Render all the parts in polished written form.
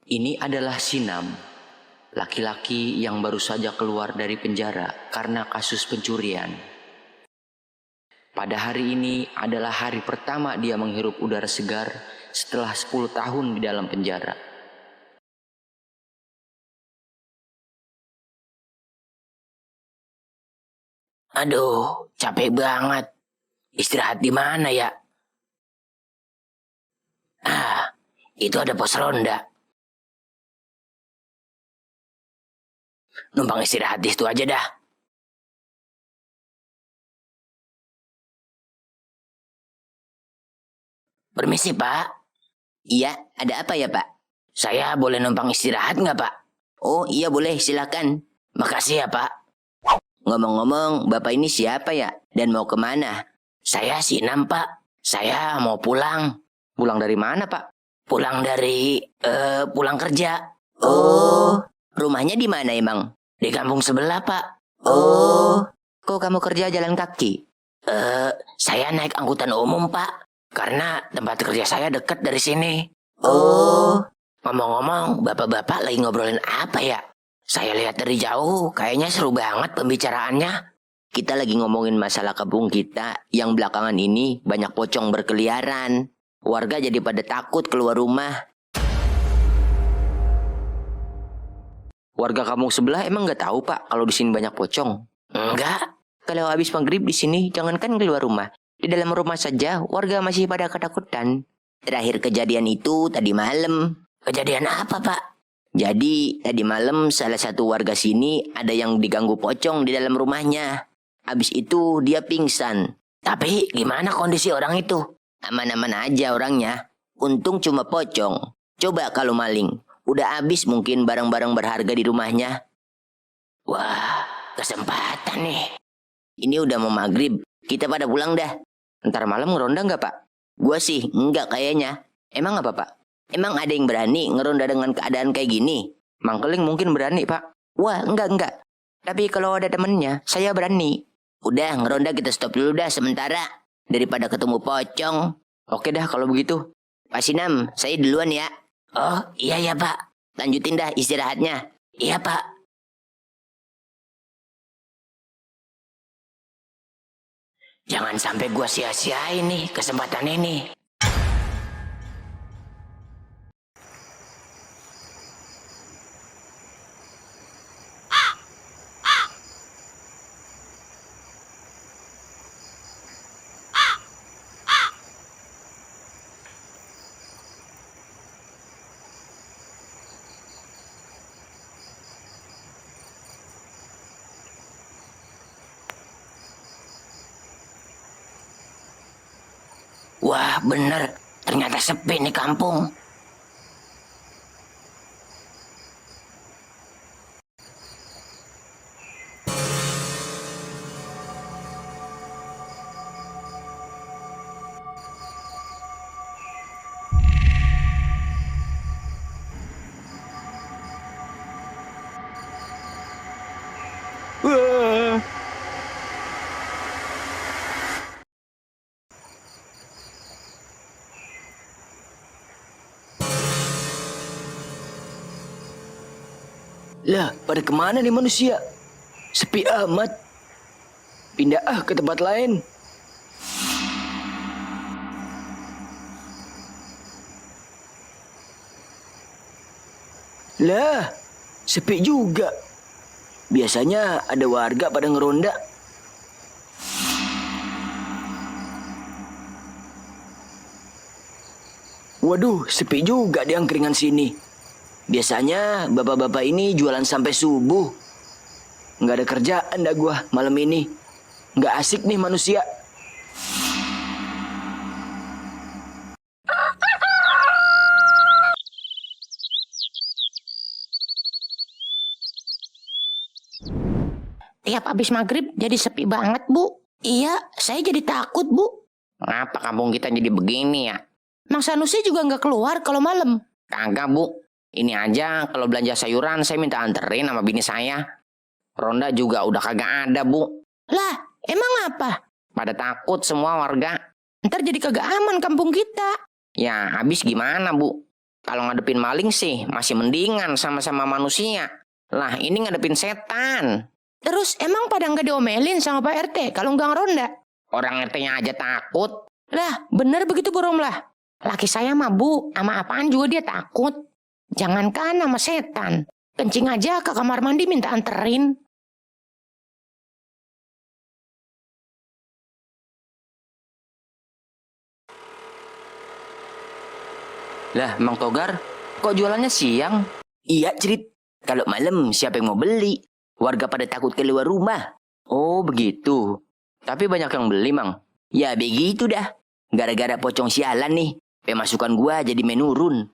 Ini adalah Sinam, laki-laki yang baru saja keluar dari penjara karena kasus pencurian. Pada hari ini adalah hari pertama dia menghirup udara segar setelah 10 tahun di dalam penjara. Aduh, capek banget. Istirahat di mana ya? Itu ada pos ronda. Numpang istirahat di situ aja dah. Permisi, Pak. Iya, ada apa ya, Pak? Saya boleh numpang istirahat nggak, Pak? Oh iya boleh, silakan. Makasih ya, Pak. Ngomong-ngomong, Bapak ini siapa ya? Dan mau kemana? Saya Sinam, Pak. Saya mau pulang. Pulang dari mana, Pak? Pulang dari, pulang kerja. Oh, rumahnya di mana emang? Di kampung sebelah, Pak. Oh, kok kamu kerja jalan kaki? Saya naik angkutan umum, Pak. Karena tempat kerja saya dekat dari sini. Oh, Ngomong-ngomong, bapak-bapak lagi ngobrolin apa ya? Saya lihat dari jauh, kayaknya seru banget pembicaraannya. kita lagi ngomongin masalah kampung kita yang belakangan ini banyak pocong berkeliaran. Warga jadi pada takut keluar rumah. Warga kampung sebelah emang nggak tahu, Pak, kalau di sini banyak pocong? Enggak, Kalau habis maghrib di sini, jangankan keluar rumah. Di dalam rumah saja, warga masih pada ketakutan. Terakhir kejadian itu tadi malam. kejadian apa, Pak? Jadi, tadi malam salah satu warga sini ada yang diganggu pocong di dalam rumahnya. Habis itu dia pingsan. Tapi gimana kondisi orang itu? Aman-aman aja orangnya. Untung cuma pocong. Coba kalau maling. Udah habis mungkin barang-barang berharga di rumahnya. Wah, kesempatan nih. Ini udah mau maghrib. Kita pada pulang dah. Ntar malam ngeronda nggak, Pak? Gua sih enggak kayaknya. Emang apa, Pak? Emang ada yang berani ngeronda dengan keadaan kayak gini? Mangkeling mungkin berani, Pak. Wah, enggak. Tapi kalau ada temennya, saya berani. Udah, ngeronda kita stop dulu dah sementara. Daripada ketemu pocong. Oke dah kalau begitu. Pak Sinam, saya duluan ya. Oh, iya ya, Pak. Lanjutin dah istirahatnya. Iya, Pak. Jangan sampai gua sia-siain nih kesempatan ini. Wah, bener. Ternyata sepi nih kampung. Lah, pada kemana nih manusia? Sepi amat. Pindah ke tempat lain. Lah, sepi juga. Biasanya ada warga pada ngeronda. Waduh, sepi juga di angkringan sini. Biasanya bapak-bapak ini jualan sampai subuh. Nggak ada kerjaan dah gua malam ini. Nggak asik nih manusia. Tiap habis maghrib jadi sepi banget, Bu. Iya, saya jadi takut, Bu. Ngapa kampung kita jadi begini ya? Mang Sanusi juga nggak keluar kalau malam. Kagak, Bu. Ini aja kalau belanja sayuran saya minta anterin sama bini saya. Ronda juga udah kagak ada, Bu. Lah, emang apa? Pada takut semua warga. Ntar jadi kagak aman kampung kita. Ya, habis gimana, Bu? Kalau ngadepin maling sih masih mendingan sama-sama manusia. Lah ini ngadepin setan. Terus emang pada nggak diomelin sama Pak RT kalau nggak ngeronda? Orang RT-nya aja takut. Lah bener begitu Bu Romlah. Laki saya mah Bu, sama apaan juga dia takut. Jangankan sama setan. Kencing aja ke kamar mandi minta anterin. Lah, Mang Togar, kok jualannya siang? Iya, Cerit. Kalau malam siapa yang mau beli? Warga pada takut keluar rumah. Oh, begitu. Tapi banyak yang beli, Mang. Ya begitu dah. Gara-gara pocong sialan nih, pemasukan gua jadi menurun.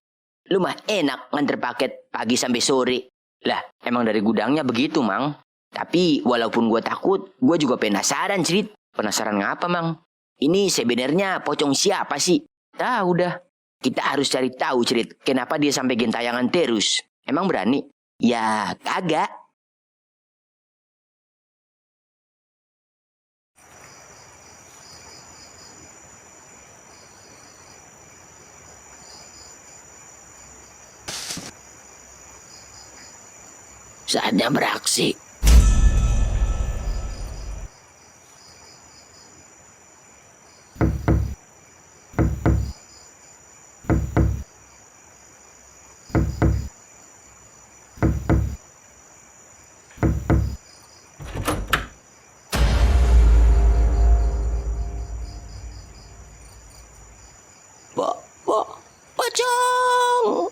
Lu mah enak nganter paket pagi sampai sore. Lah, emang dari gudangnya begitu, Mang? Tapi walaupun gua takut, gua juga penasaran, Cerit. Penasaran ngapa, Mang? Ini sebenarnya pocong siapa sih? Tahu dah. Kita harus cari tahu, Cerit. Kenapa dia sampai gentayangan terus? Emang berani? Ya, kagak. Saatnya beraksi. Pocong!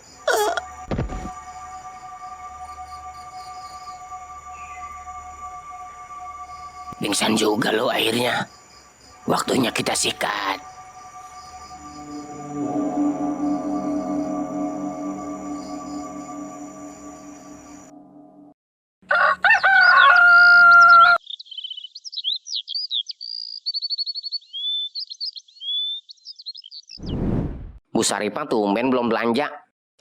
Pingsan juga lo akhirnya. Waktunya kita sikat. Bu Saripah tumben belum belanja.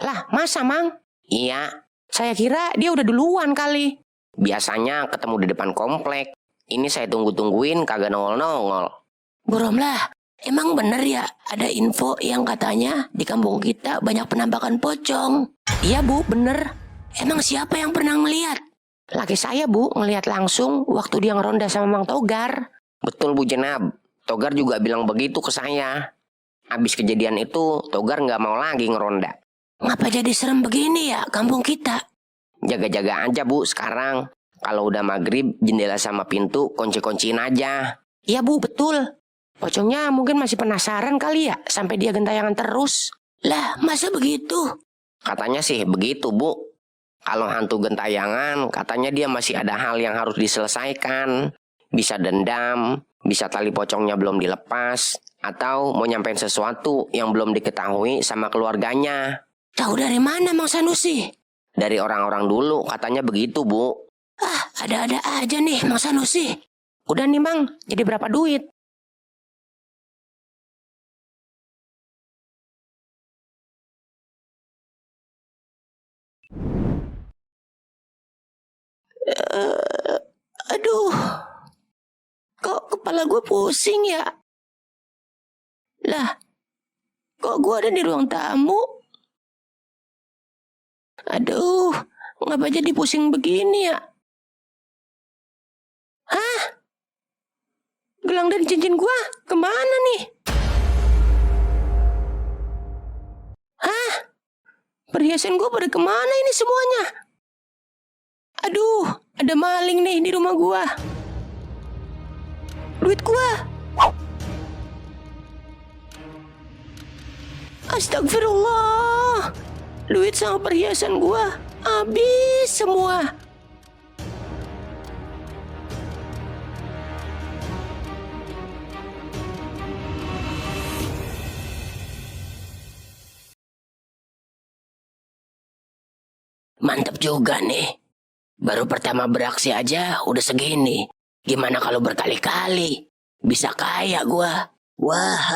Lah, masa, Mang? Iya, saya kira dia udah duluan kali. Biasanya ketemu di depan komplek. Ini saya tunggu-tungguin kagak nongol-nongol. Bu Romlah, emang bener ya ada info yang katanya di kampung kita banyak penampakan pocong? Iya Bu, bener. Emang siapa yang pernah ngeliat? Laki saya Bu, ngeliat langsung waktu dia ngeronda sama Mang Togar. Betul Bu Jenab, Togar juga bilang begitu ke saya. Habis kejadian itu, Togar nggak mau lagi ngeronda. Ngapa jadi serem begini ya kampung kita? Jaga-jaga aja Bu sekarang. Kalau udah maghrib, jendela sama pintu kunci-kunciin aja. Iya Bu, betul. Pocongnya mungkin masih penasaran kali ya, sampai dia gentayangan terus. Lah, masa begitu? Katanya sih begitu Bu. Kalau hantu gentayangan, katanya dia masih ada hal yang harus diselesaikan. Bisa dendam, bisa tali pocongnya belum dilepas, atau mau nyampein sesuatu yang belum diketahui sama keluarganya. Tahu dari mana Mang Sanusi? Dari orang-orang dulu, katanya begitu Bu. Ah, ada-ada aja nih Mang Sanusi. Udah nih Mang, jadi berapa duit? Aduh, kok kepala gue pusing ya? Lah, kok gue ada di ruang tamu? Aduh, ngapa jadi pusing begini ya? Hah? Gelang dari cincin gue kemana nih? Hah? Perhiasan gue pada kemana ini semuanya? Aduh, ada maling nih di rumah gue. Duit gue. Astagfirullah. Duit sama perhiasan gue habis semua. Mantap juga nih. Baru pertama beraksi aja udah segini. Gimana kalau berkali-kali? Bisa kaya gua. Wah,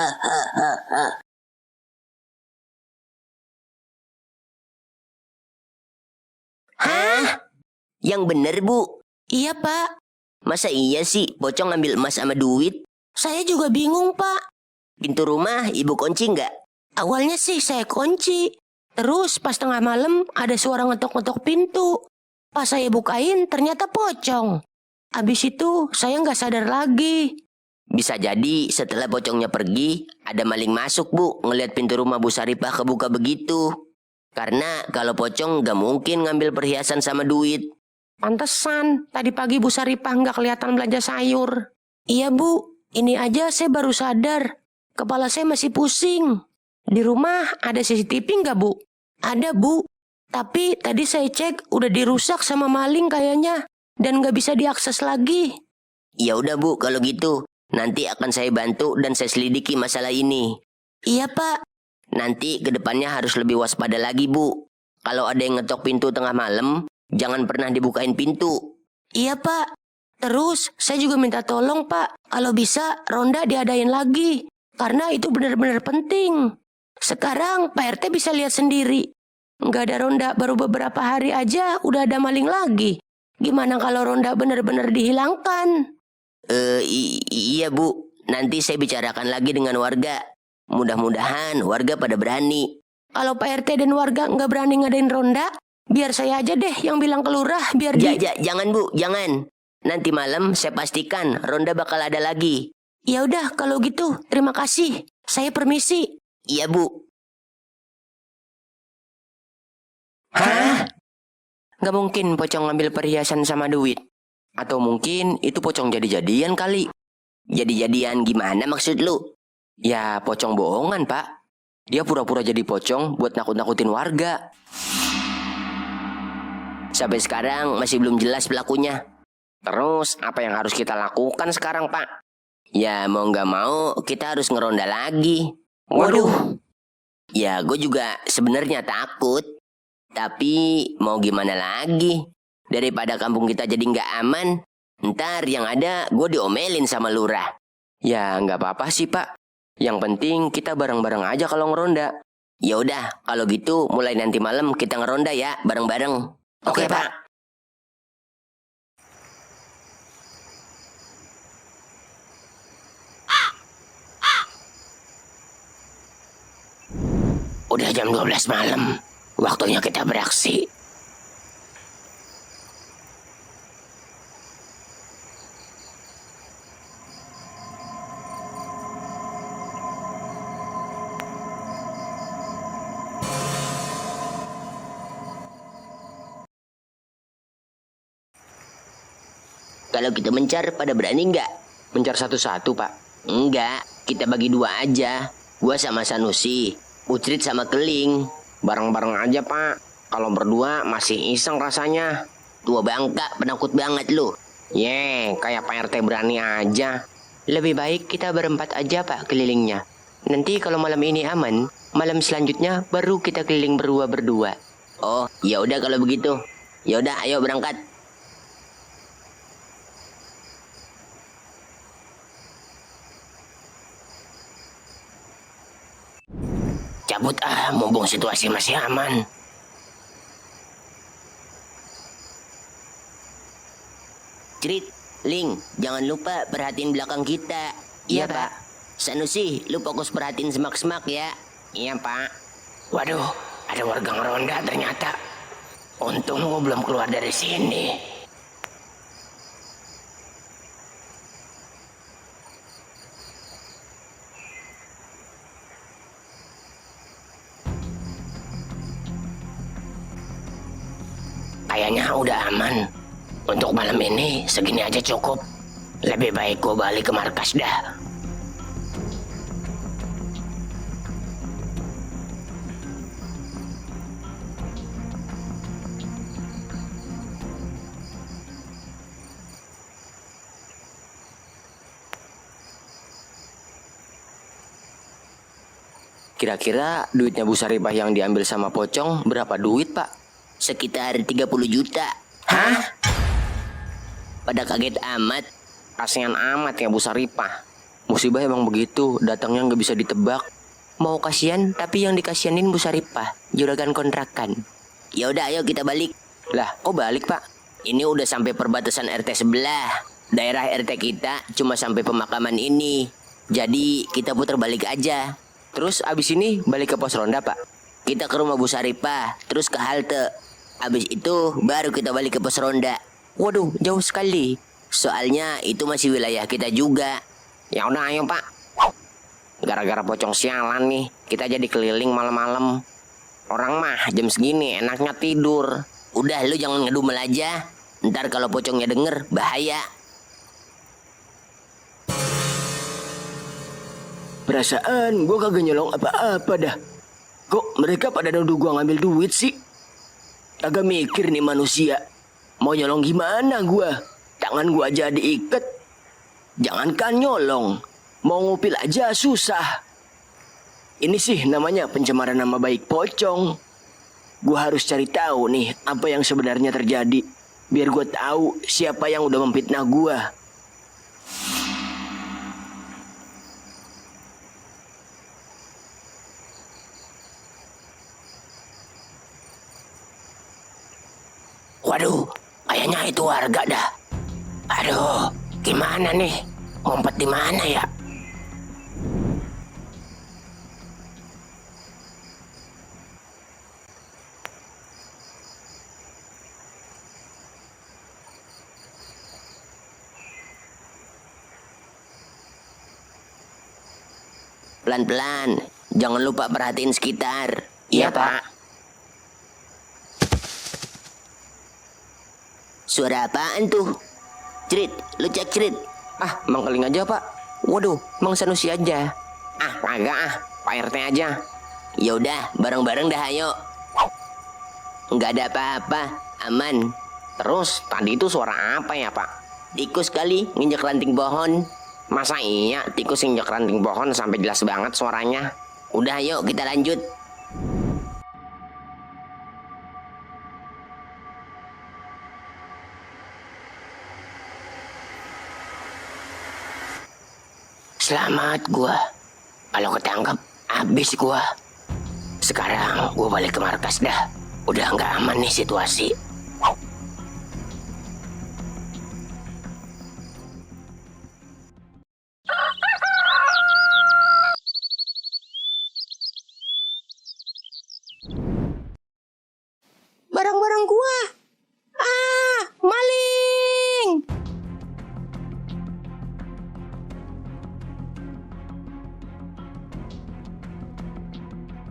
Hah? Yang bener, Bu? iya Pak. Masa iya sih pocong ngambil emas sama duit? Saya juga bingung Pak. Pintu rumah Ibu kunci nggak? Awalnya sih saya kunci. Terus pas tengah malam ada suara ngetok-ngetok pintu. Pas saya bukain ternyata pocong. Abis itu saya nggak sadar lagi. Bisa jadi setelah pocongnya pergi, ada maling masuk Bu, ngelihat pintu rumah Bu Saripah kebuka begitu. Karena kalau pocong gak mungkin ngambil perhiasan sama duit. Pantesan tadi pagi Bu Saripah nggak kelihatan belanja sayur. Iya Bu, ini aja saya baru sadar. Kepala saya masih pusing. Di rumah ada CCTV nggak Bu? Ada Bu. Tapi tadi saya cek udah dirusak sama maling kayaknya. Dan nggak bisa diakses lagi. Ya udah Bu, kalau gitu nanti akan saya bantu dan saya selidiki masalah ini. Iya Pak. Nanti kedepannya harus lebih waspada lagi Bu. Kalau ada yang ngetok pintu tengah malam, jangan pernah dibukain pintu. Iya Pak. Terus saya juga minta tolong Pak. Kalau bisa ronda diadain lagi. Karena itu benar-benar penting. Sekarang Pak RT bisa lihat sendiri. Nggak ada ronda baru beberapa hari aja udah ada maling lagi. Gimana kalau ronda benar-benar dihilangkan? Iya Bu, nanti saya bicarakan lagi dengan warga. Mudah-mudahan warga pada berani. Kalau Pak RT dan warga nggak berani ngadain ronda, biar saya aja deh yang bilang ke lurah biar Jangan Bu, jangan. Nanti malam saya pastikan ronda bakal ada lagi. Ya udah kalau gitu, terima kasih. Saya permisi. Iya Bu. Hah? Gak mungkin pocong ngambil perhiasan sama duit. Atau mungkin itu pocong jadi-jadian kali. Jadi-jadian gimana maksud lu? Ya pocong bohongan Pak. Dia pura-pura jadi pocong buat nakut-nakutin warga. Sampai sekarang masih belum jelas pelakunya. Terus apa yang harus kita lakukan sekarang Pak? Ya mau gak mau kita harus ngeronda lagi. Waduh. Ya gue juga sebenarnya takut. Tapi mau gimana lagi? Daripada kampung kita jadi nggak aman, ntar yang ada gue diomelin sama lurah. Ya nggak apa-apa sih Pak. Yang penting kita bareng-bareng aja kalau ngeronda. Ya udah, kalau gitu mulai nanti malam kita ngeronda ya bareng-bareng. Oke, Pak. Udah jam 12 malam. Waktunya kita beraksi. Kalau kita mencar, pada berani nggak? Mencar satu-satu Pak. Enggak, kita bagi dua aja. Gua sama Sanusi, Ucrit sama Keling. Bareng-bareng aja Pak. Kalau berdua masih iseng rasanya. Tua bangka, penakut banget lu. Kayak Pak RT berani aja. Lebih baik kita berempat aja Pak kelilingnya. Nanti kalau malam ini aman, malam selanjutnya baru kita keliling berdua-berdua. Oh, ya udah kalau begitu. Ya udah, ayo berangkat. Cabut mumpung situasi masih aman. Cerit, Ling, jangan lupa perhatiin belakang kita. Iya, Pak. Sanusi, lu fokus perhatiin semak-semak ya. Iya Pak. Waduh, ada warga ngeronda ternyata. Untung gua belum keluar dari sini. Kayaknya udah aman. Untuk malam ini segini aja cukup. Lebih baik gua balik ke markas dah. Kira-kira duitnya Bu Saripah yang diambil sama pocong berapa duit Pak? Sekitar 30 juta. Hah? Pada kaget amat. Kasihan amat ya Bu Saripah. Musibah emang begitu, datangnya nggak bisa ditebak. Mau kasihan, tapi yang dikasihanin Bu Saripah, juragan kontrakan. Ya udah, ayo kita balik. Lah, kok balik Pak? Ini udah sampai perbatasan RT sebelah. Daerah RT kita cuma sampai pemakaman ini. Jadi kita putar balik aja. Terus abis ini balik ke pos ronda Pak? kita ke rumah Bu Saripah, terus ke halte. Habis itu baru kita balik ke pos ronda. Waduh, jauh sekali. Soalnya itu masih wilayah kita juga. Ya udah ayo Pak. Gara-gara pocong sialan nih, kita jadi keliling malam-malam. Orang mah jam segini enaknya tidur. Udah lu jangan ngedumel aja. Ntar kalau pocongnya denger, bahaya. Perasaan gue kagak nyolong apa-apa dah. Kok mereka pada nuduh gue ngambil duit sih? Kagak mikir nih manusia. Mau nyolong gimana gue? Tangan gue aja diikat. Jangankan nyolong. Mau ngupil aja susah. Ini sih namanya pencemaran nama baik pocong. Gue harus cari tahu nih apa yang sebenarnya terjadi. Biar gue tahu siapa yang udah memfitnah gue. Waduh, kayaknya itu warga dah. Aduh, gimana nih? Ngumpet di mana ya? Pelan-pelan, jangan lupa perhatiin sekitar. Iya, Pak. Suara apaan tuh? Cerit, lu cek Cerit. Ah, Mang Keling aja, Pak. Waduh, Mang Sanusi aja. Ah, kagak ah. Pak RT aja. Ya udah, bareng-bareng dah ayo. Nggak ada apa-apa, aman. Terus, tadi itu suara apa ya, Pak? Tikus kali nginjek ranting pohon. Masa iya tikus injak ranting pohon sampai jelas banget suaranya? Udah ayo kita lanjut. Selamat gua. Kalau ketangkap, habis gua. Sekarang gua balik ke markas dah. Udah nggak aman nih situasi. Barang-barang gua. Ah, maling.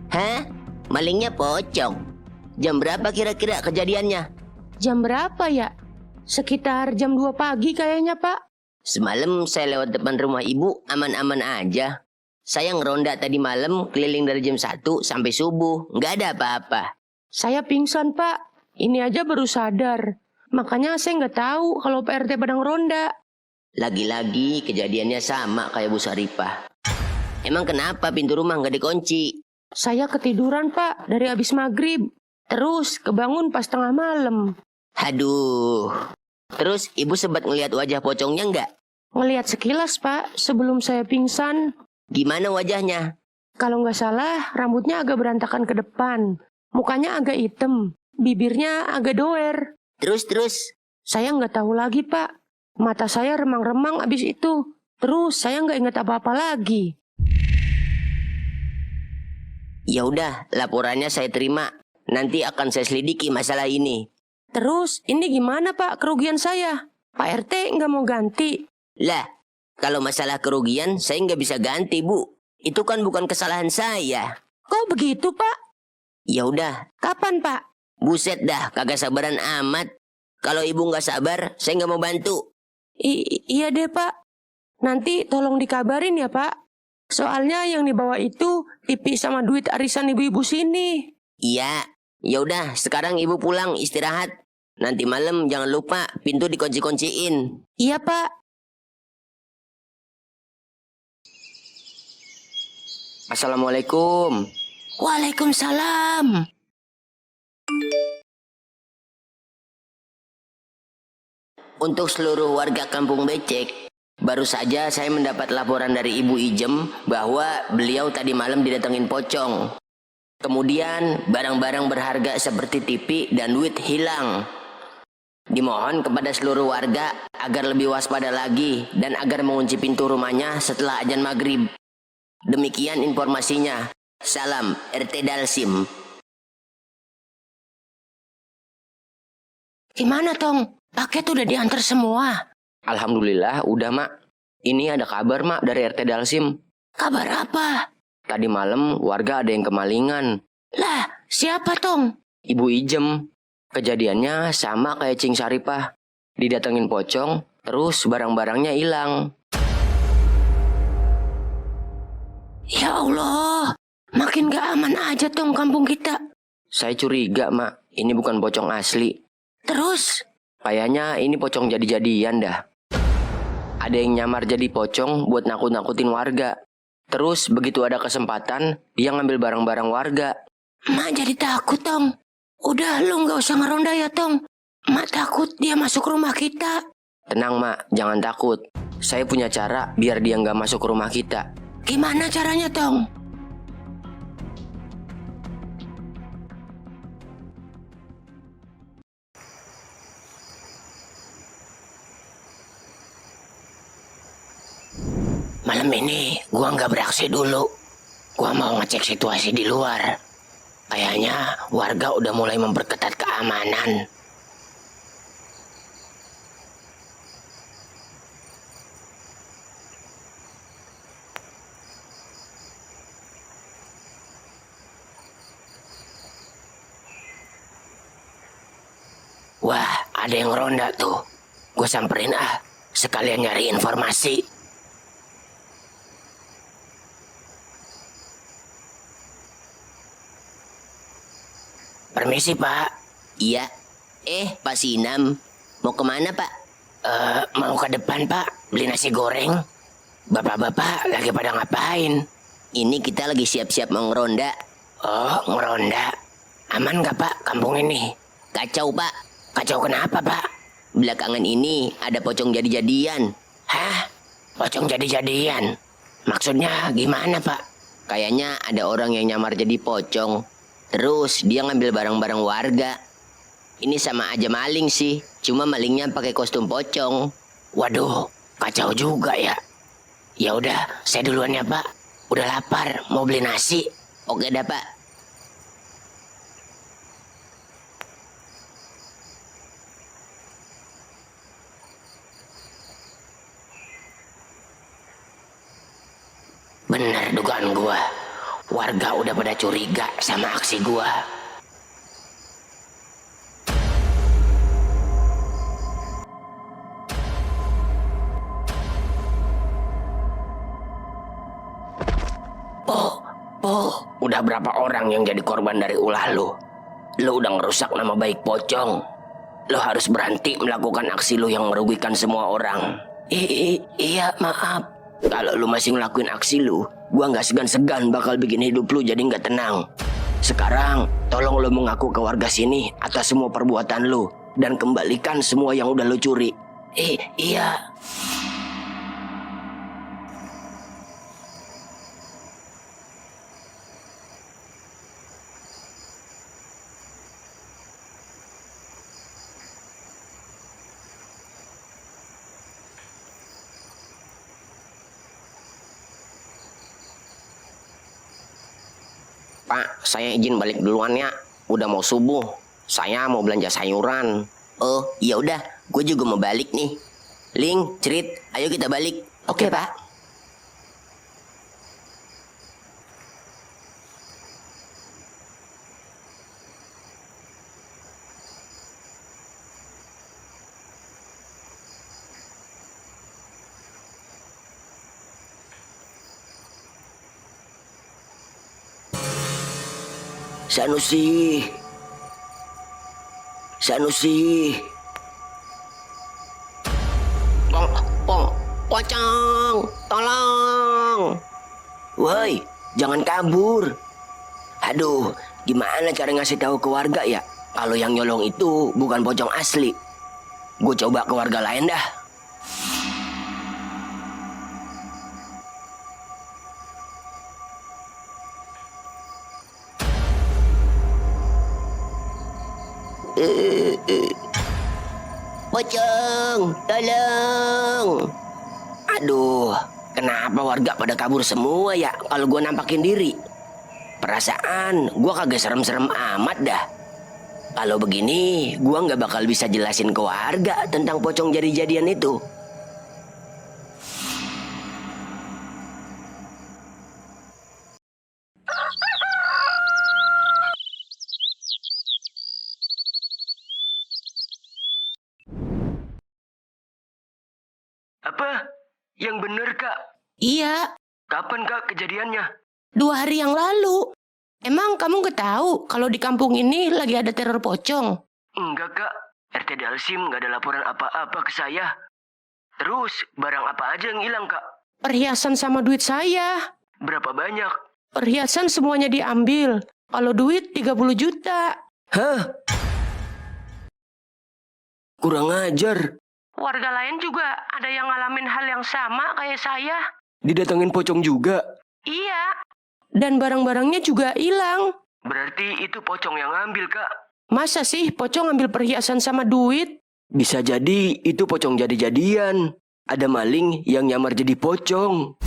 Hah? Malingnya pocong. Jam berapa kira-kira kejadiannya? Jam berapa ya? Sekitar jam 2 pagi kayaknya, Pak. Semalam saya lewat depan rumah ibu aman-aman aja. Saya ngeronda tadi malam keliling dari jam 1 sampai subuh. Nggak ada apa-apa. Saya pingsan, Pak. Ini aja baru sadar. Makanya saya nggak tahu kalau Pak RT pada ngeronda. Lagi-lagi kejadiannya sama kayak Bu Saripah. Emang kenapa pintu rumah nggak dikunci? Saya ketiduran, Pak, dari habis maghrib. Terus kebangun pas tengah malam. Aduh. Terus ibu sempat ngelihat wajah pocongnya nggak? Ngelihat sekilas, Pak, sebelum saya pingsan. Gimana wajahnya? Kalau nggak salah, rambutnya agak berantakan ke depan. Mukanya agak hitam. Bibirnya agak doer. Terus? Saya nggak tahu lagi, Pak. Mata saya remang-remang abis itu. Terus saya nggak ingat apa-apa lagi. Ya udah, laporannya saya terima. Nanti akan saya selidiki masalah ini. Terus, ini gimana, Pak, kerugian saya? Pak RT nggak mau ganti. Lah, kalau masalah kerugian saya nggak bisa ganti, Bu. Itu kan bukan kesalahan saya. Kok begitu, Pak? Ya udah, Kapan, Pak? buset dah, kagak sabaran amat. Kalau ibu nggak sabar, saya nggak mau bantu. Iya deh, Pak. Nanti tolong dikabarin ya, Pak. Soalnya yang dibawa itu TV sama duit arisan ibu-ibu sini. Iya, ya udah, sekarang ibu pulang istirahat. Nanti malam jangan lupa pintu dikunci-kunciin. Iya, Pak. Assalamualaikum. Waalaikumsalam. Untuk seluruh warga Kampung Becek, baru saja saya mendapat laporan dari Ibu Ijem bahwa beliau tadi malam didatengin pocong. Kemudian barang-barang berharga seperti TV dan duit hilang. Dimohon kepada seluruh warga agar lebih waspada lagi dan agar mengunci pintu rumahnya setelah azan maghrib. Demikian informasinya. Salam RT Dalsim. Gimana, Tong? Paket udah diantar semua. Alhamdulillah udah mak. Ini ada kabar mak dari RT Dalsim. Kabar apa? Tadi malam warga ada yang kemalingan. Lah, siapa, Tong? Ibu Ijem. Kejadiannya sama kayak Cing Saripah. Didatengin pocong, terus barang-barangnya hilang. Ya Allah, makin gak aman aja, Tong, kampung kita. Saya curiga mak, ini bukan pocong asli. Terus? Kayaknya ini pocong jadi-jadian dah. Ada yang nyamar jadi pocong buat nakut-nakutin warga. Terus begitu ada kesempatan, dia ngambil barang-barang warga. Mak jadi takut, Tong. Udah, lu gak usah ngeronda ya, Tong. Mak takut dia masuk rumah kita. Tenang mak, jangan takut. Saya punya cara biar dia nggak masuk ke rumah kita. Gimana caranya, Tong? Malam ini gua nggak beraksi dulu. Gua mau ngecek situasi di luar. Kayaknya warga udah mulai memperketat keamanan. Wah, ada yang ronda tuh. Gue samperin sekalian nyari informasi. Permisi, Pak. Iya. Pak Sinam. Mau kemana, Pak? Mau ke depan, Pak. Beli nasi goreng. Bapak-bapak lagi pada ngapain? Ini kita lagi siap-siap mau ngeronda. Oh, ngeronda. Aman nggak, Pak, kampung ini? Kacau, Pak. Kacau kenapa, Pak? Belakangan ini ada pocong jadi-jadian. Hah? Pocong jadi-jadian? Maksudnya gimana, Pak? Kayaknya ada orang yang nyamar jadi pocong. Terus dia ngambil barang-barang warga. Ini sama aja maling sih. Cuma malingnya pakai kostum pocong. Waduh, kacau juga ya. Ya udah, saya duluan ya, Pak. Udah lapar, mau beli nasi. Oke dah, Pak. Bener dugaan gua. Warga udah pada curiga sama aksi gua. Udah berapa orang yang jadi korban dari ulah lu? Lu udah ngerusak nama baik pocong. Lu harus berhenti melakukan aksi lu yang merugikan semua orang. Iya, maaf. Kalau lu masih ngelakuin aksi lu, gua nggak segan-segan bakal bikin hidup lu jadi nggak tenang. Sekarang, tolong lu mengaku ke warga sini atas semua perbuatan lu dan kembalikan semua yang udah lu curi. Iya. Pak, saya izin balik duluan ya. Udah mau subuh. Saya mau belanja sayuran. Oh, ya udah. Gue juga mau balik nih. Ling, Cerit, ayo kita balik. Oke, Pak. Sanusi. Pocong, tolong. Woi, jangan kabur. Aduh, gimana cara ngasih tahu ke warga ya? Kalau yang nyolong itu bukan pocong asli. Gue coba ke warga lain dah. Pocong, tolong. Aduh, kenapa warga pada kabur semua ya kalau gue nampakin diri? Perasaan gue kagak serem-serem amat dah. Kalau begini, gua nggak bakal bisa jelasin ke warga tentang pocong jadi-jadian itu. Apa? Yang bener, Kak? Iya, Kapan, Kak, kejadiannya? 2 hari yang lalu. Emang kamu nggak tahu kalau di kampung ini lagi ada teror pocong? Enggak, Kak. RT Dalsim nggak ada laporan apa-apa ke saya. Terus, barang apa aja yang hilang, Kak? Perhiasan sama duit saya. Berapa banyak? Perhiasan semuanya diambil. Kalau duit 30 juta. Hah? Kurang ajar. Warga lain juga ada yang ngalamin hal yang sama kayak saya. Didatengin pocong juga. Iya. Dan barang-barangnya juga hilang. Berarti itu pocong yang ngambil, Kak. Masa sih pocong ngambil perhiasan sama duit? Bisa jadi itu pocong jadi-jadian. Ada maling yang nyamar jadi pocong.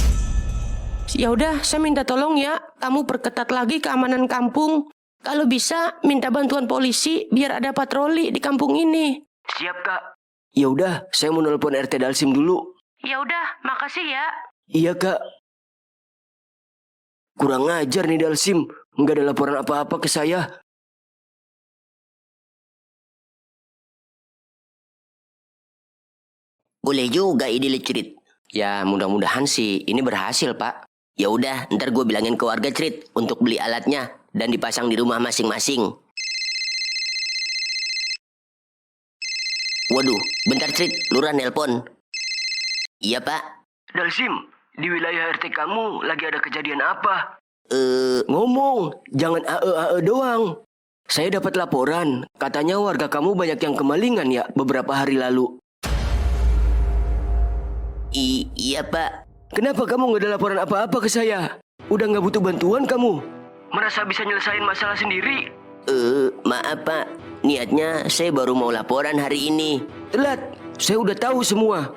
Ya udah, saya minta tolong ya. Kamu perketat lagi keamanan kampung. Kalau bisa, minta bantuan polisi biar ada patroli di kampung ini. Siap, Kak. Ya udah, saya mau nelpon RT Dalsim dulu. Ya udah, makasih ya. Iya, Kak. Kurang ajar nih Dalsim. Nggak ada laporan apa-apa ke saya. Boleh juga ide lu, Cerit. Ya mudah-mudahan sih ini berhasil, Pak. Ya udah, ntar gue bilangin ke warga, Cerit, untuk beli alatnya dan dipasang di rumah masing-masing. Waduh, bentar, Cerit, lurah nelpon. Iya, Pak. Dalsim, di wilayah RT kamu lagi ada kejadian apa? Eh, Ngomong, jangan ae-ae doang. Saya dapat laporan, katanya warga kamu banyak yang kemalingan ya beberapa hari lalu. iya, Pak. Kenapa kamu nggak ada laporan apa-apa ke saya? Udah nggak butuh bantuan kamu? Merasa bisa nyelesain masalah sendiri? Maaf, Pak. Niatnya saya baru mau laporan hari ini. Telat, saya udah tahu semua.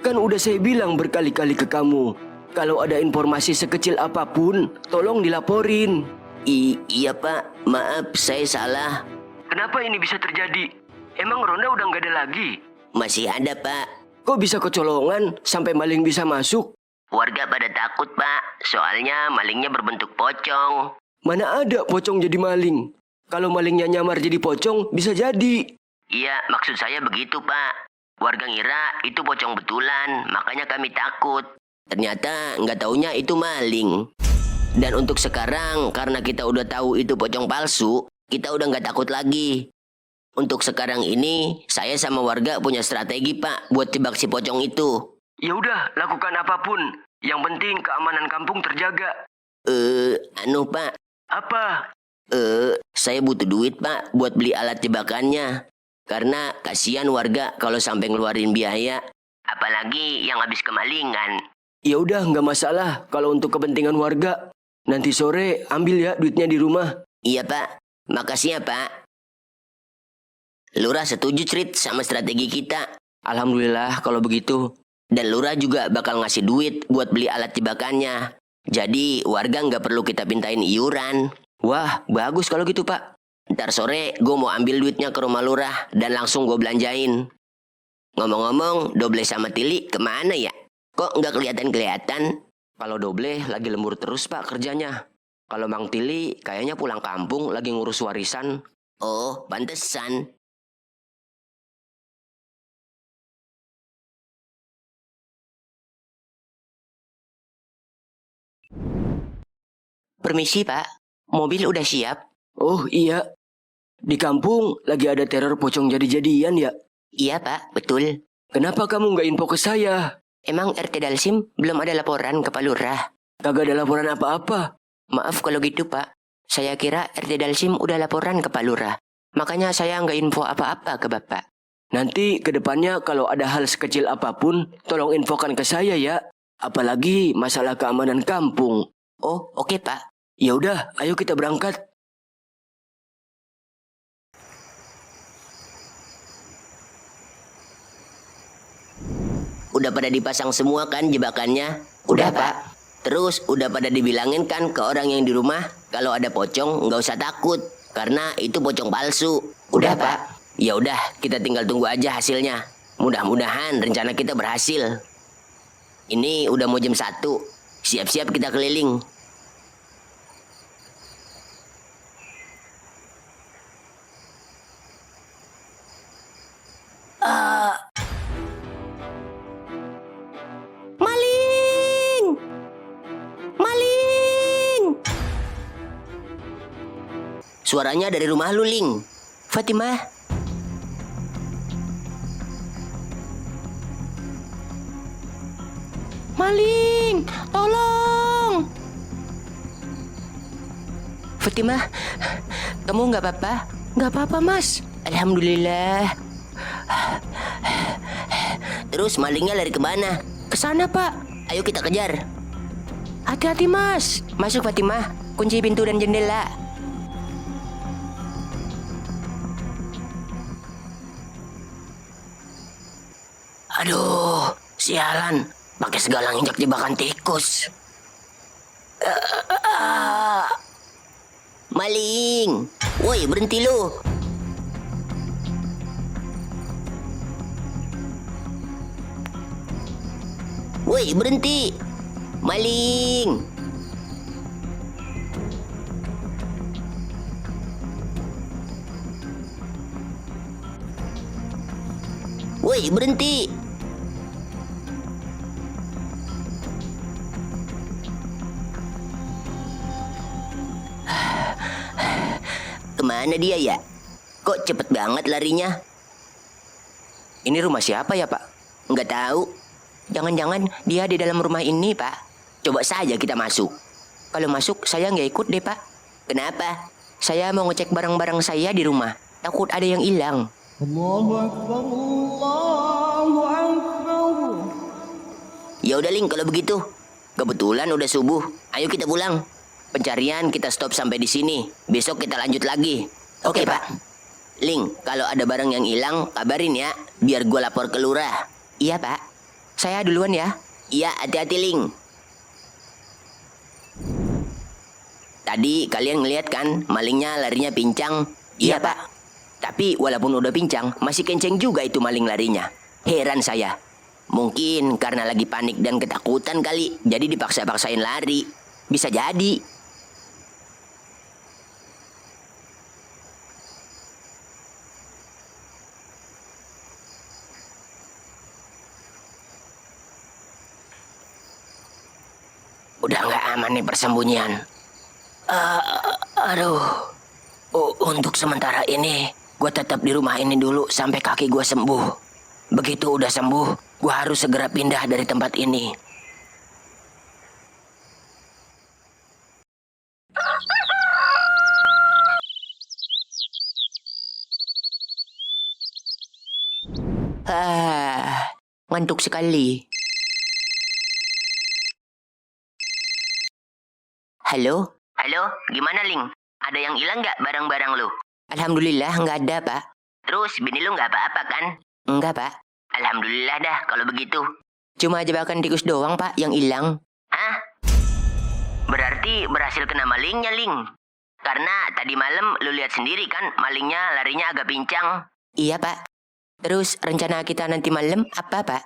Kan udah saya bilang berkali-kali ke kamu. Kalau ada informasi sekecil apapun, tolong dilaporin. Iya, Pak. Maaf, saya salah. Kenapa ini bisa terjadi? Emang Ronda udah nggak ada lagi? Masih ada, Pak. Kok bisa kecolongan sampai maling bisa masuk? Warga pada takut, Pak. Soalnya malingnya berbentuk pocong. Mana ada pocong jadi maling? Kalau malingnya nyamar jadi pocong, bisa jadi. Iya, maksud saya begitu, Pak. Warga ngira itu pocong betulan, makanya kami takut. Ternyata nggak taunya itu maling. Dan untuk sekarang, karena kita udah tahu itu pocong palsu, kita udah nggak takut lagi. Untuk sekarang ini, saya sama warga punya strategi, Pak, buat jebak si pocong itu. Ya udah, lakukan apapun. Yang penting keamanan kampung terjaga. Pak. Apa? Saya butuh duit, Pak, buat beli alat jebakannya. Karena kasihan warga kalau sampai ngeluarin biaya. Apalagi yang habis kemalingan. Ya udah, nggak masalah kalau untuk kepentingan warga. Nanti sore ambil ya duitnya di rumah. Iya, Pak. Makasih ya, Pak. Lurah setuju, Cerit, sama strategi kita. Alhamdulillah kalau begitu. Dan Lurah juga bakal ngasih duit buat beli alat jebakannya. Jadi warga nggak perlu kita pintain iuran. Wah, bagus kalau gitu, Pak. Ntar sore gue mau ambil duitnya ke rumah Lurah dan langsung gue belanjain. Ngomong-ngomong, Doble sama Tili kemana ya? Kok nggak kelihatan-kelihatan? Kalau Doble lagi lembur terus, Pak, kerjanya. Kalau Mang Tili kayaknya pulang kampung lagi ngurus warisan. Oh, pantesan. Permisi, Pak. Mobil udah siap? Oh iya, di kampung lagi ada teror pocong jadi-jadian ya? Iya, Pak. Betul. Kenapa kamu nggak info ke saya? Emang RT Dalsim belum ada laporan ke Pak Lurah? Kagak ada laporan apa-apa. Maaf kalau gitu, Pak. Saya kira RT Dalsim udah laporan ke Pak Lurah. Makanya saya nggak info apa-apa ke Bapak. Nanti ke depannya kalau ada hal sekecil apapun, tolong infokan ke saya ya. Apalagi masalah keamanan kampung. Oh, oke, Pak. Ya udah, ayo kita berangkat. Udah pada dipasang semua kan jebakannya? Udah, Pak. Terus udah pada dibilangin kan ke orang yang di rumah kalau ada pocong nggak usah takut. Karena itu pocong palsu. Udah, Pak. Ya udah, kita tinggal tunggu aja hasilnya. Mudah-mudahan rencana kita berhasil. Ini udah mau jam 1. Siap-siap kita keliling. Maling! Maling! Suaranya dari rumah lu, Ling. Fatimah. Maling! Tolong! Fatimah, kamu nggak apa-apa? Nggak apa-apa, Mas. Alhamdulillah. Terus malingnya lari kemana? Kesana, Pak. Ayo kita kejar. Hati-hati, Mas. Masuk Fatimah, kunci pintu dan jendela. Aduh, sialan. Pakai segala injak jebakan tikus. Maling. Woi, berhenti lu. Woi, berhenti. Maling. Woi, berhenti. Kemana dia ya? Kok cepet banget larinya? Ini rumah siapa ya, Pak? Nggak tahu. Jangan-jangan dia di dalam rumah ini, Pak. Coba saja kita masuk. Kalau masuk saya nggak ikut deh, Pak. Kenapa? Saya mau ngecek barang-barang saya di rumah. Takut ada yang hilang. Ya udah, Ling, kalau begitu. Kebetulan udah subuh. Ayo kita pulang. Pencarian kita stop sampai di sini. Besok kita lanjut lagi. Oke, Pak. Ling, kalau ada barang yang hilang, kabarin ya. Biar gua lapor ke lurah. Iya, Pak. Saya duluan ya. Iya, hati-hati, Ling. Tadi kalian ngeliat kan, malingnya larinya pincang? Iya, Pak. Tapi walaupun udah pincang, masih kenceng juga itu maling larinya. Heran saya. Mungkin karena lagi panik dan ketakutan kali, jadi dipaksa-paksain lari. Bisa jadi. Udah nggak aman nih persembunyian. Aduh. Untuk sementara ini, gue tetap di rumah ini dulu sampai kaki gue sembuh. Begitu udah sembuh, gue harus segera pindah dari tempat ini. Ngantuk sekali. Halo? Halo, gimana, Ling? Ada yang hilang nggak barang-barang lu? Alhamdulillah nggak ada, Pak. Terus bini lu nggak apa-apa kan? Enggak, Pak. Alhamdulillah dah kalau begitu. Cuma jebakan tikus doang, Pak, yang hilang. Hah? Berarti berhasil kena malingnya, Ling. Karena tadi malam lu lihat sendiri kan, malingnya larinya agak pincang. Iya, Pak. Terus rencana kita nanti malam apa, Pak?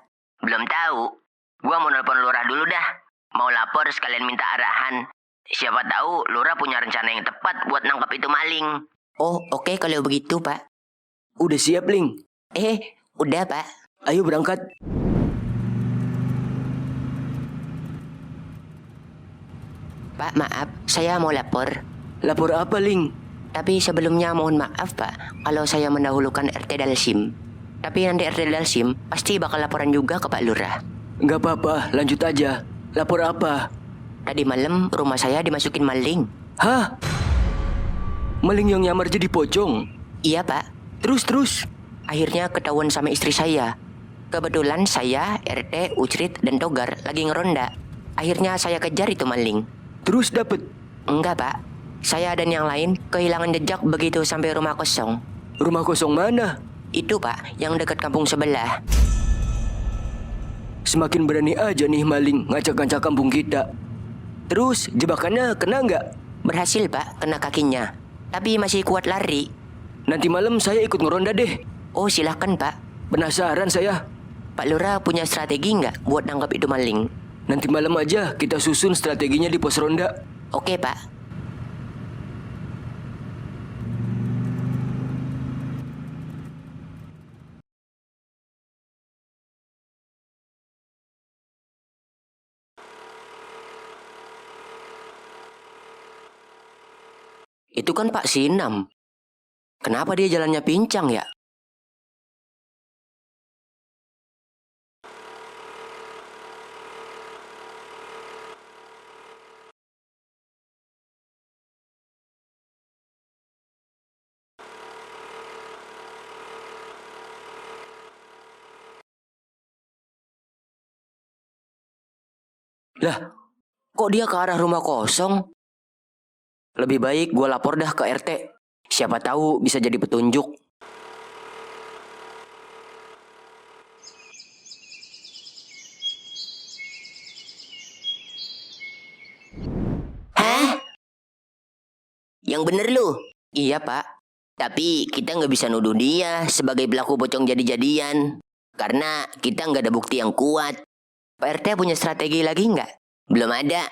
Belum tahu. Gua mau nelpon lurah dulu dah. Mau lapor sekalian minta arahan. Siapa tahu lurah punya rencana yang tepat buat nangkap itu maling. Oh, oke kalau begitu, Pak. Udah siap, Ling? Udah, Pak. Ayo berangkat. Pak, maaf, saya mau lapor. Lapor apa, Ling? Tapi sebelumnya mohon maaf, Pak, kalau saya mendahulukan RT Dalsim. Tapi nanti RT Dalsim pasti bakal laporan juga ke Pak Lurah. Nggak apa-apa, lanjut aja. Lapor apa? Tadi malam rumah saya dimasukin maling. Hah? Maling yang nyamar jadi pocong? Iya, Pak. Terus? Akhirnya ketahuan sama istri saya. Kebetulan saya, RT, Ucrit, dan Togar lagi ngeronda. Akhirnya saya kejar itu maling. Terus dapet? Enggak, Pak. Saya dan yang lain kehilangan jejak begitu sampai rumah kosong. Rumah kosong mana? Itu, Pak, yang dekat kampung sebelah. Semakin berani aja nih maling ngacak-ngacak kampung kita. Terus jebakannya kena nggak? Berhasil, Pak, kena kakinya. tapi masih kuat lari. Nanti malam saya ikut ngeronda deh. Oh silahkan Pak. Penasaran saya. Pak Lurah punya strategi nggak buat nangkap itu maling? Nanti malam aja kita susun strateginya di pos ronda. Oke Pak. Itu kan Pak Sinam. Kenapa dia jalannya pincang ya? Lah, kok dia ke arah rumah kosong? Lebih baik gue lapor dah ke RT. Siapa tahu bisa jadi petunjuk. Hah? Yang bener lu? Iya Pak. Tapi kita nggak bisa nuduh dia sebagai pelaku pocong jadi-jadian. Karena kita nggak ada bukti yang kuat. Pak RT punya strategi lagi nggak? Belum ada.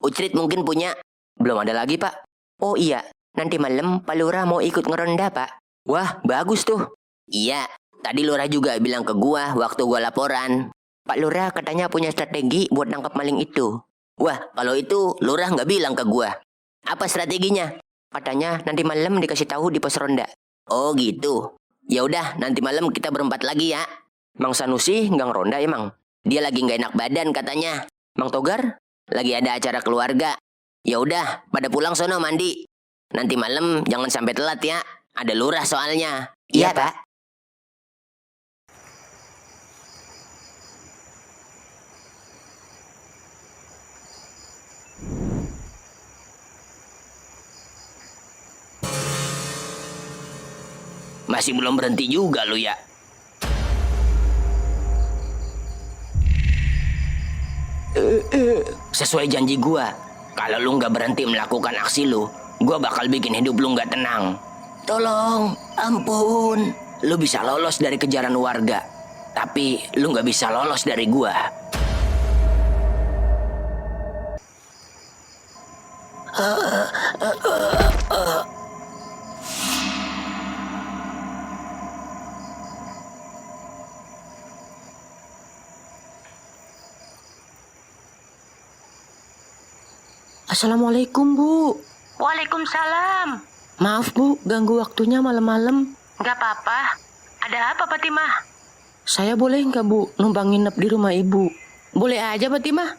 Ucrit mungkin punya. Belum ada lagi Pak. Oh iya, nanti malam Pak Lurah mau ikut ngeronda Pak. Wah, bagus tuh. Iya, tadi Lurah juga bilang ke gua waktu gua laporan. Pak Lurah katanya punya strategi buat nangkap maling itu. Wah, kalau itu Lurah nggak bilang ke gua. Apa strateginya? Katanya nanti malam dikasih tahu di pos ronda. Oh gitu. Ya udah, nanti malam kita berempat lagi ya. Mang Sanusi nggak ngeronda emang? Dia lagi nggak enak badan katanya. Mang Togar? Lagi ada acara keluarga. Ya udah, pada pulang sono mandi. Nanti malam jangan sampai telat ya. Ada Lurah soalnya. Iya Pak. Masih belum berhenti juga lu ya. Sesuai janji gua, kalau lu nggak berhenti melakukan aksi lu, gua bakal bikin hidup lu nggak tenang. Tolong, ampun. Lu bisa lolos dari kejaran warga, tapi lu nggak bisa lolos dari gua. Assalamualaikum Bu. Waalaikumsalam. Maaf Bu, ganggu waktunya malam-malam. Gak apa-apa. Ada apa, Fatimah? Saya boleh nggak Bu numpang nginep di rumah Ibu? Boleh aja Fatimah.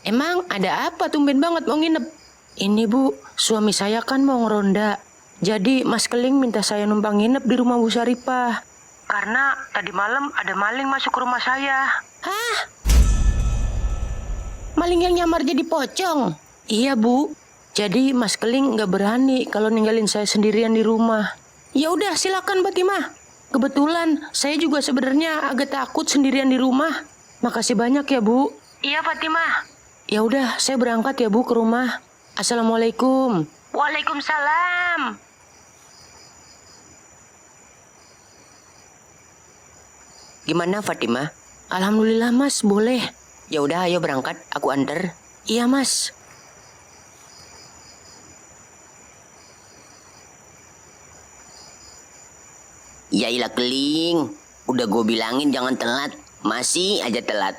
Emang ada apa tumben banget mau nginep? Ini Bu, suami saya kan mau ngeronda. Jadi Mas Keling minta saya numpang nginep di rumah Bu Saripah. Karena tadi malam ada maling masuk ke rumah saya. Hah? Maling yang nyamar jadi pocong? Iya Bu. Jadi Mas Keling nggak berani kalau ninggalin saya sendirian di rumah. Ya udah silakan Fatimah. Kebetulan saya juga sebenarnya agak takut sendirian di rumah. Makasih banyak ya Bu. Iya, Fatimah. Ya udah saya berangkat ya Bu ke rumah. Assalamualaikum. Waalaikumsalam. Gimana Fatimah? Alhamdulillah Mas, boleh. Ya udah ayo berangkat, aku anter. Iya Mas. Yailah Keling, udah gue bilangin jangan telat, masih aja telat.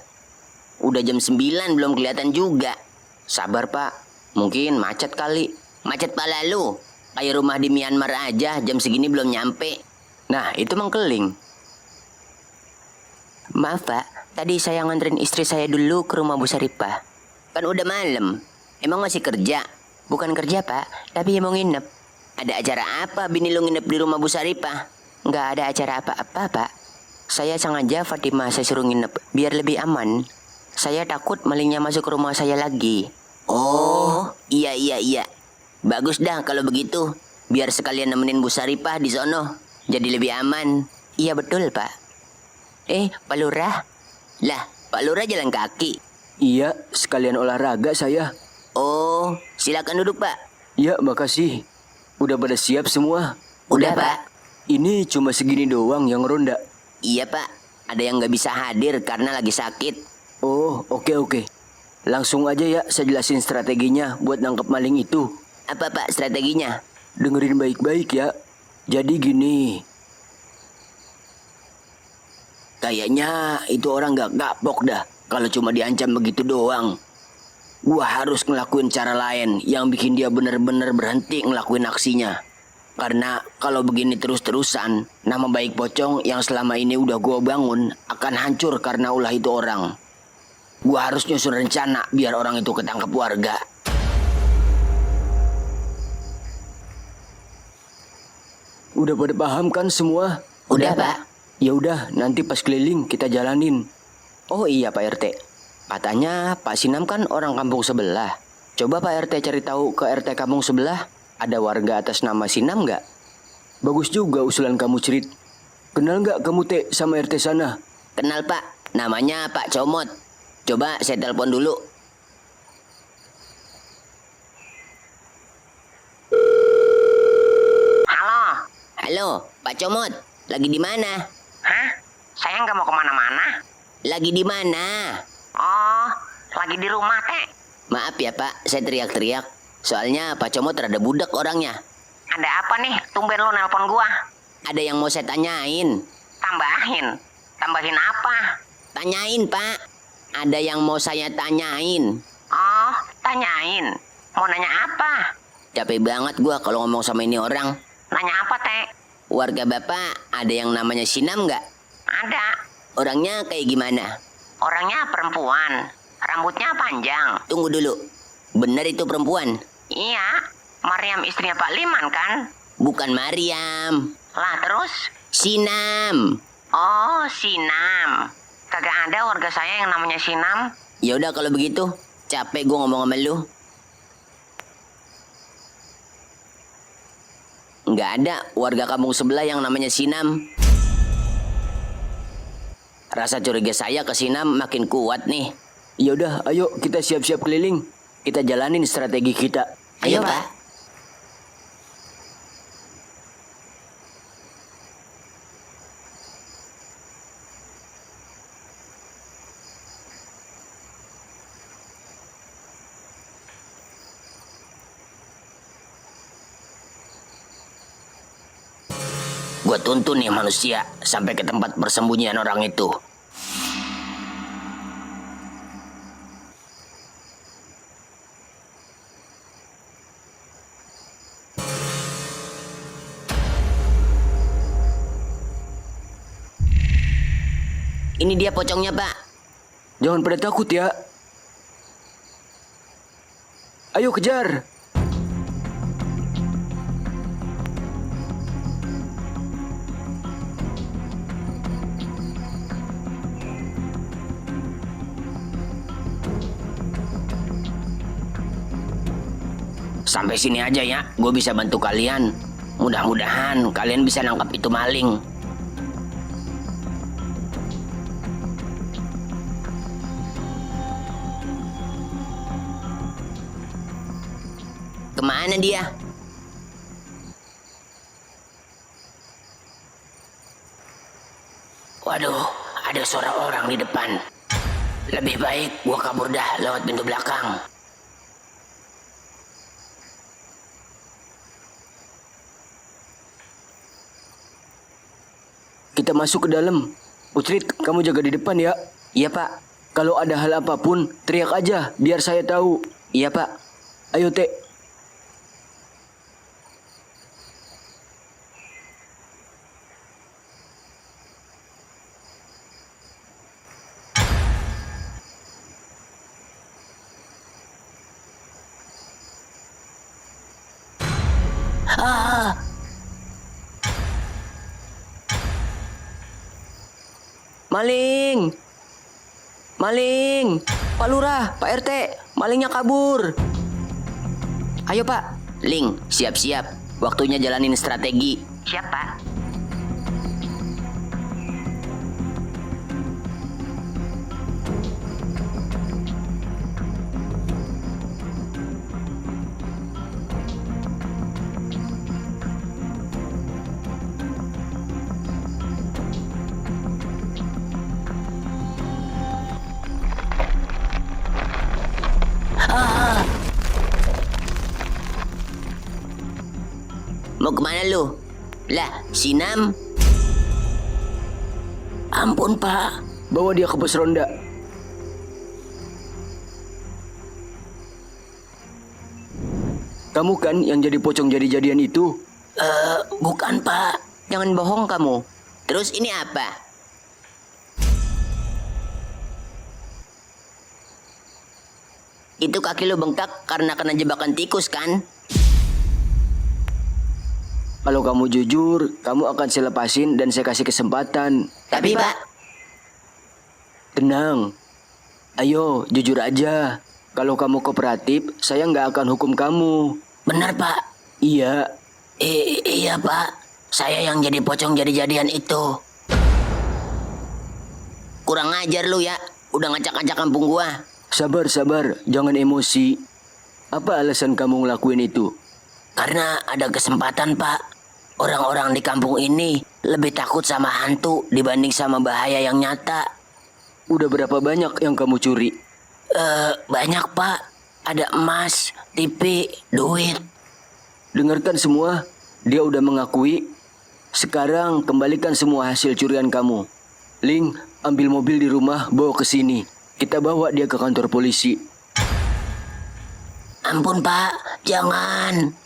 Udah jam 9 belum kelihatan juga. Sabar Pak, mungkin macet kali. Macet pala lu, kayak rumah di Myanmar aja jam segini belum nyampe. Nah itu Mang Keling. Maaf Pak, tadi saya nganterin istri saya dulu ke rumah Bu Saripah. Kan udah malam, emang masih kerja? Bukan kerja Pak, tapi mau nginep. Ada acara apa bini lu nginep di rumah Bu Saripah? Nggak ada acara apa-apa Pak. Saya sengaja Fatimah saya suruh nginep, biar lebih aman. Saya takut malingnya masuk ke rumah saya lagi. Oh, iya. Bagus dah kalau begitu. Biar sekalian nemenin Bu Saripah di sono. Jadi lebih aman. Iya betul Pak. Pak Lurah. Lah, Pak Lurah jalan kaki. Iya, sekalian olahraga saya. Oh, silakan duduk Pak. Ya, makasih. Udah pada siap semua? Udah, Pak. Ini cuma segini doang yang ronda. Iya, Pak. Ada yang nggak bisa hadir karena lagi sakit. Oh, oke. Langsung aja ya saya jelasin strateginya buat nangkep maling itu. Apa, Pak, strateginya? Dengerin baik-baik ya. Jadi gini. Kayaknya itu orang gak kapok dah kalau cuma diancam begitu doang. Gua harus ngelakuin cara lain yang bikin dia bener-bener berhenti ngelakuin aksinya. Karena kalau begini terus-terusan, nama baik pocong yang selama ini udah gua bangun akan hancur karena ulah itu orang. Gua harus nyusun rencana biar orang itu ketangkep warga. Udah pada paham kan semua? Udah, Pak. Ya udah, nanti pas keliling kita jalanin. Oh iya Pak RT, katanya Pak Sinam kan orang kampung sebelah. Coba Pak RT cari tahu ke RT kampung sebelah, ada warga atas nama Sinam nggak? Bagus juga usulan kamu, Cerit. Kenal nggak kamu, Teh, sama RT sana? Kenal, Pak. Namanya Pak Comot. Coba saya telepon dulu. Halo. Halo, Pak Comot. Lagi di mana? Hah? Saya nggak mau kemana-mana. Lagi di mana? Oh, lagi di rumah, Teh. Maaf ya, Pak. Saya teriak-teriak. Soalnya Pak Comot rada budak orangnya. Ada apa nih? Tumben lo nelpon gua. Ada yang mau saya tanyain. Tambahin. Tambahin apa? Tanyain, Pak. Ada yang mau saya tanyain. Oh, tanyain. Mau nanya apa? Capek banget gua kalau ngomong sama ini orang. Nanya apa, Teh? Warga Bapak ada yang namanya Sinam nggak? Ada. Orangnya kayak gimana? Orangnya perempuan. Rambutnya panjang. Tunggu dulu. Bener itu perempuan? Iya. Mariam istrinya Pak Liman kan? Bukan Mariam. Lah terus? Sinam. Oh, Sinam. Kagak ada warga saya yang namanya Sinam. Ya udah kalau begitu. Capek gua ngomong sama lu. Nggak ada warga kampung sebelah yang namanya Sinam. Rasa curiga saya ke Sinam makin kuat nih. Ya udah, ayo kita siap-siap keliling. Kita jalanin strategi kita. Ayo, Pak. Gua tuntun nih manusia sampai ke tempat persembunyian orang itu. Ini dia pocongnya, Pak. Jangan pada takut ya. Ayo kejar. Sampai sini aja ya, gue bisa bantu kalian. Mudah-mudahan kalian bisa nangkap itu maling. Kemana dia? Waduh, ada suara orang di depan. Lebih baik gua kabur dah lewat pintu belakang. Kita masuk ke dalam. Ucrit, kamu jaga di depan ya. Iya Pak, Kalau ada hal apapun, teriak aja biar saya tahu. iya Pak. Ayo, Teh. Maling! Maling! Pak Lurah, Pak RT, malingnya kabur. Ayo Pak. Ling, siap-siap. Waktunya jalanin strategi. Siap, Pak. mana lu? Lah, Sinam? Ampun, Pak. Bawa dia ke pos ronda. Kamu kan yang jadi pocong jadi-jadian itu? Bukan, Pak. Jangan bohong kamu. Terus ini apa? Itu kaki lu bengkak karena kena jebakan tikus kan? Kalau kamu jujur, kamu akan saya lepasin dan saya kasih kesempatan. Tapi, Pak, Tenang. Ayo, jujur aja. Kalau kamu kooperatif, saya nggak akan hukum kamu. benar, Pak. Iya, Iya, Pak. Saya yang jadi pocong jadi-jadian itu. Kurang ajar lu ya. Udah ngacak-ngacak kampung gua. sabar, jangan emosi. Apa alasan kamu ngelakuin itu? Karena ada kesempatan, Pak. Orang-orang di kampung ini lebih takut sama hantu dibanding sama bahaya yang nyata. Udah berapa banyak yang kamu curi? Banyak, Pak. Ada emas, TV, duit. Dengarkan semua, dia udah mengakui. Sekarang kembalikan semua hasil curian kamu. Ling, ambil mobil di rumah, bawa ke sini. Kita bawa dia ke kantor polisi. Ampun, Pak. Jangan.